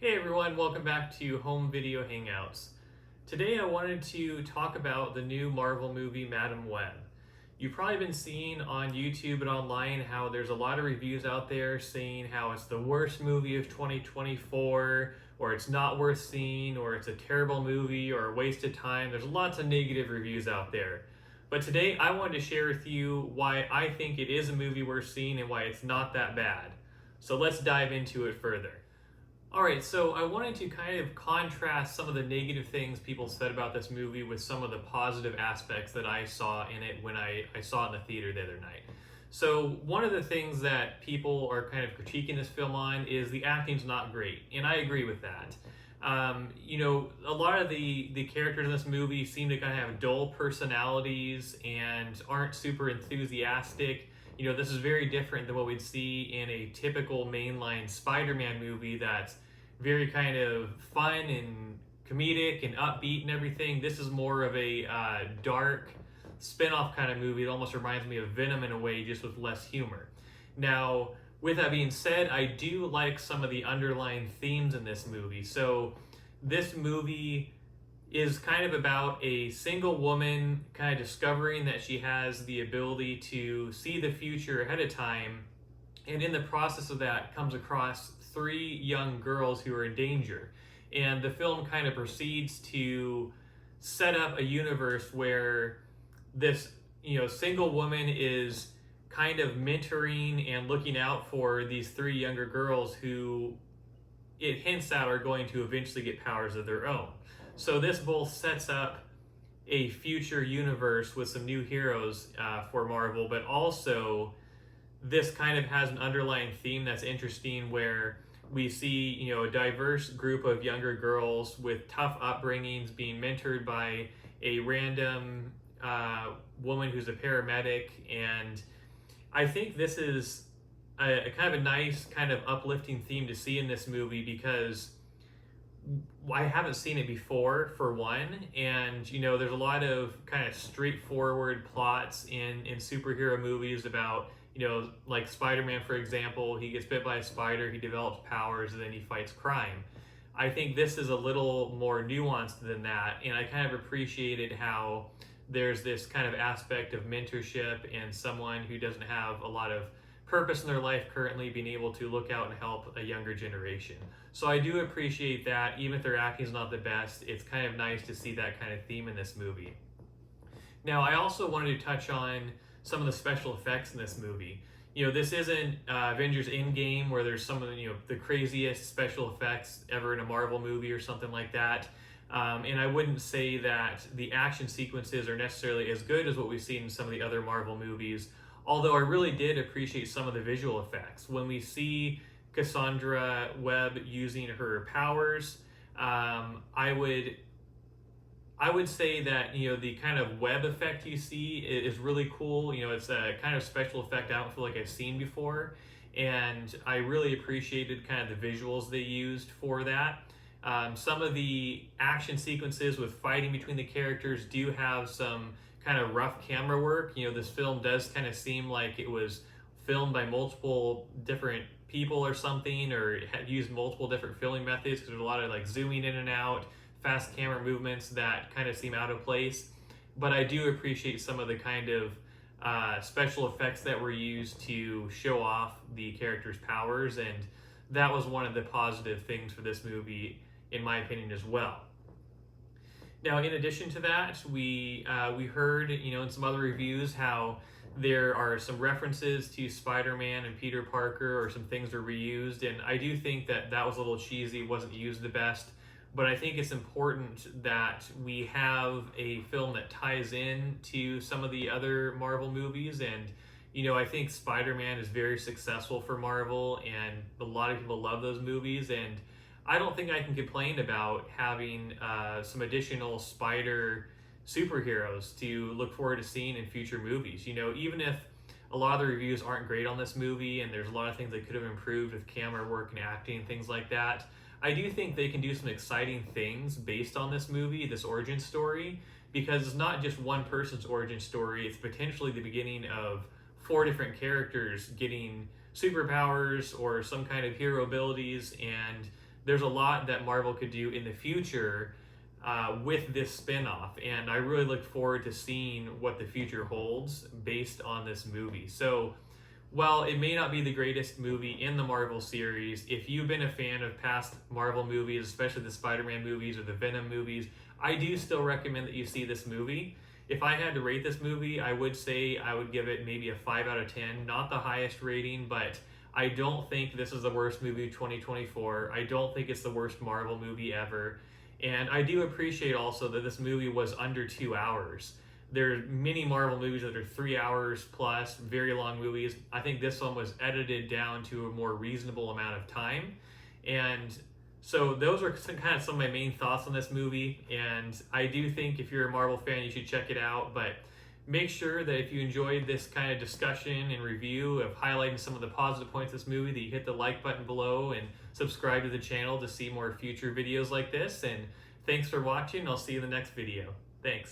Hey everyone, welcome back to Home Video Hangouts. Today I wanted to talk about the new Marvel movie Madam Web. You've probably been seeing on YouTube and online how there's a lot of reviews out there saying how it's the worst movie of 2024, or it's not worth seeing, or it's a terrible movie, or a waste of time. There's lots of negative reviews out there. But today I wanted to share with you why I think it is a movie worth seeing and why it's not that bad. So let's dive into it further. Alright, so I wanted to kind of contrast some of the negative things people said about this movie with some of the positive aspects that I saw in it when I saw it in the theater the other night. So one of the things that people are kind of critiquing this film on is the acting's not great, and I agree with that. A lot of the characters in this movie seem to kind of have dull personalities and aren't super enthusiastic. This is very different than what we'd see in a typical mainline Spider-Man movie that's very kind of fun and comedic and upbeat and everything. This is more of a dark spin-off kind of movie. It almost reminds me of Venom in a way, just with less humor. Now, with that being said, I do like some of the underlying themes in this movie. So this movie is kind of about a single woman kind of discovering that she has the ability to see the future ahead of time, and in the process of that comes across three young girls who are in danger. And the film kind of proceeds to set up a universe where this single woman is kind of mentoring and looking out for these three younger girls who it hints at are going to eventually get powers of their own. So this both sets up a future universe with some new heroes for Marvel, but also this kind of has an underlying theme that's interesting where we see, a diverse group of younger girls with tough upbringings being mentored by a random woman who's a paramedic. And I think this is a kind of a nice kind of uplifting theme to see in this movie because I haven't seen it before, for one, and there's a lot of kind of straightforward plots in superhero movies about, like Spider-Man, for example. He gets bit by a spider, he develops powers, and then he fights crime. I think this is a little more nuanced than that, and I kind of appreciated how there's this kind of aspect of mentorship and someone who doesn't have a lot of purpose in their life currently being able to look out and help a younger generation. So I do appreciate that. Even if their acting is not the best, it's kind of nice to see that kind of theme in this movie. Now, I also wanted to touch on some of the special effects in this movie. This isn't Avengers Endgame where there's some of the craziest special effects ever in a Marvel movie or something like that. And I wouldn't say that the action sequences are necessarily as good as what we've seen in some of the other Marvel movies, although I really did appreciate some of the visual effects. When we see Cassandra Webb using her powers, I would say that the kind of web effect you see is really cool. It's a kind of special effect I don't feel like I've seen before, and I really appreciated kind of the visuals they used for that. Some of the action sequences with fighting between the characters do have some kind of rough camera work. This film does kind of seem like it was filmed by multiple different people or something, or had used multiple different filming methods, because there's a lot of like zooming in and out, fast camera movements that kind of seem out of place. But I do appreciate some of the kind of special effects that were used to show off the characters' powers, and that was one of the positive things for this movie, in my opinion, as well. Now, in addition to that, we heard, in some other reviews how there are some references to Spider-Man and Peter Parker, or some things were reused, and I do think that that was a little cheesy, wasn't used the best, but I think it's important that we have a film that ties in to some of the other Marvel movies, and I think Spider-Man is very successful for Marvel, and a lot of people love those movies, and I don't think I can complain about having some additional Spider superheroes to look forward to seeing in future movies. Even if a lot of the reviews aren't great on this movie and there's a lot of things they could have improved with camera work and acting and things like that, I do think they can do some exciting things based on this movie, this origin story, because it's not just one person's origin story. It's potentially the beginning of 4 different characters getting superpowers or some kind of hero abilities, and there's a lot that Marvel could do in the future with this spin-off, and I really look forward to seeing what the future holds based on this movie. So while it may not be the greatest movie in the Marvel series, if you've been a fan of past Marvel movies, especially the Spider-Man movies or the Venom movies, I do still recommend that you see this movie. If I had to rate this movie, I would say I would give it maybe a 5 out of 10. Not the highest rating, but I don't think this is the worst movie of 2024. I don't think it's the worst Marvel movie ever. And I do appreciate also that this movie was under 2 hours. There are many Marvel movies that are 3 hours plus, very long movies. I think this one was edited down to a more reasonable amount of time. And so those are kind of some of my main thoughts on this movie. And I do think if you're a Marvel fan, you should check it out. But make sure that if you enjoyed this kind of discussion and review of highlighting some of the positive points of this movie, that you hit the like button below and subscribe to the channel to see more future videos like this. And thanks for watching. I'll see you in the next video. Thanks.